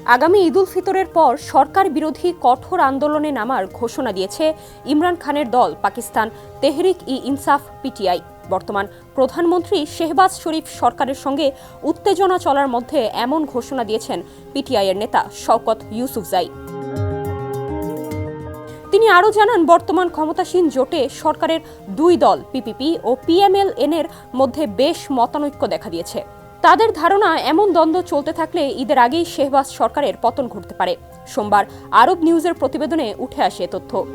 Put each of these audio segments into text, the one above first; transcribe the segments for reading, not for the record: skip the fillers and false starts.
আগামী ঈদ উল ফিতরের পর সরকার বিরোধী কঠোর আন্দোলনে নামার ঘোষণা দিয়েছে ইমরান খানের দল পাকিস্তান তেহরিক-ই-ইনসাফ পিটিআই। বর্তমান প্রধানমন্ত্রী শেহবাজ শরীফ সরকারের সঙ্গে উত্তেজনা চলার মধ্যে এমন ঘোষণা দিয়েছেন পিটিআইয়ের নেতা শওকত ইউসুফজাই। তিনি আরও জানান, বর্তমান ক্ষমতাসীন জোটে সরকারের দুই দল পিপিপি ও পিএমএল-এন এর মধ্যে বেশ মতানৈক্য দেখা দিয়েছে। তাদের ধারণা, এমন দ্বন্দ্ব চলতে থাকলে ঈদের আগেই শেহবাজ সরকারের পতন ঘটতে পারে। সোমবার আরব নিউজের প্রতিবেদনে উঠে আসে তথ্য।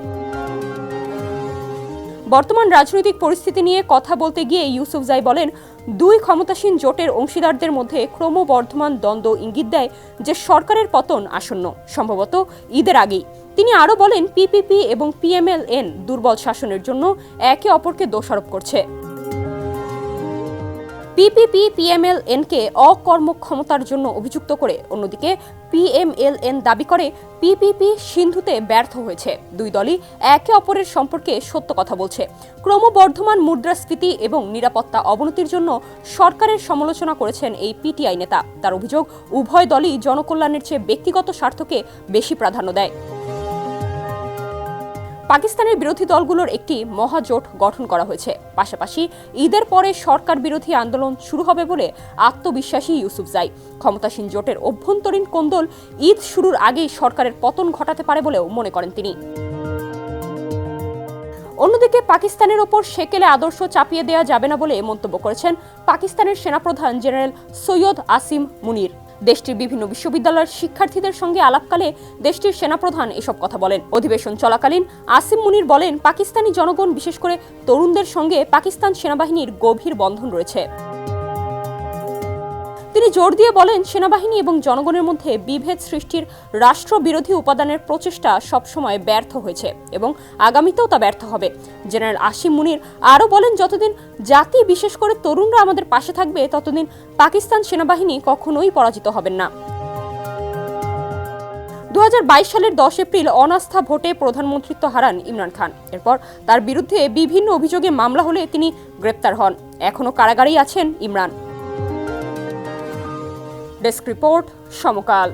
বর্তমান রাজনৈতিক পরিস্থিতি নিয়ে কথা বলতে গিয়ে ইউসুফজাই বলেন, দুই ক্ষমতাসীন জোটের অংশীদারদের মধ্যে ক্রমবর্ধমান দ্বন্দ্ব ইঙ্গিত দেয় যে সরকারের পতন আসন্ন, সম্ভবত ঈদের আগেই। তিনি আরও বলেন, পিপিপি এবং পিএমএল-এন দুর্বল শাসনের জন্য একে অপরকে দোষারোপ করছে। পিপিপি পিএমএল-এনকে অকর্মক্ষমতার জন্য অভিযুক্ত করে, অন্যদিকে পিএমএল-এন দাবি করে পিপিপি সিন্ধুতে ব্যর্থ হয়েছে। দুই দলই একে অপরের সম্পর্কে সত্য কথা বলছে। ক্রমবর্ধমান মুদ্রাস্ফীতি এবং নিরাপত্তা অবনতির জন্য সরকারের সমালোচনা করেছেন এই পিটিআই নেতা। তার অভিযোগ, উভয় দলই জনকল্যাণের চেয়ে ব্যক্তিগত স্বার্থকে বেশি প্রাধান্য দেয়। পাকিস্তানের বিরোধী দলগুলোর একটি মহাজোট গঠন করা হয়েছে। পাশাপাশি ঈদের পরে সরকার বিরোধী আন্দোলন শুরু হবে বলে আত্মবিশ্বাসী ইউসুফজাই। ক্ষমতাসীন জোটের অভ্যন্তরীণ কোন্দল ঈদ শুরুর আগেই সরকারের পতন ঘটাতে পারে বলেও মনে করেন তিনি। অন্যদিকে পাকিস্তানের ওপর সেকেলে আদর্শ চাপিয়ে দেওয়া যাবে না বলে মন্তব্য করেছেন পাকিস্তানের সেনাপ্রধান জেনারেল সৈয়দ আসিম মুনির। দেশটির বিভিন্ন বিশ্ববিদ্যালয়ের শিক্ষার্থীদের সঙ্গে আলাপকালে দেশটির সেনাপ্রধান এসব কথা বলেন। অধিবেশন চলাকালীন আসিম মুনির বলেন, পাকিস্তানি জনগণ, বিশেষ করে তরুণদের সঙ্গে পাকিস্তান সেনাবাহিনীর গভীর বন্ধন রয়েছে। তিনি জোর দিয়ে বলেন, সেনাবাহিনী এবং জনগণের মধ্যে বিভেদ সৃষ্টির রাষ্ট্রবিরোধী উপাদানের প্রচেষ্টা সবসময় ব্যর্থ হয়েছে এবং আগামীতেও তা ব্যর্থ হবে। জেনারেল আসিম মুনির আরও বলেন, যতদিন জাতি, বিশেষ করে তরুণরা আমাদের পাশে থাকবে, ততদিন পাকিস্তান সেনাবাহিনী কখনোই পরাজিত হবেন না। 2022 সালের 10 এপ্রিল অনাস্থা ভোটে প্রধানমন্ত্রিত্ব হারান ইমরান খান। এরপর তার বিরুদ্ধে বিভিন্ন অভিযোগে মামলা হলে তিনি গ্রেপ্তার হন। এখনও কারাগারেই আছেন ইমরান। ডেস্ক রিপোর্ট, সমকাল।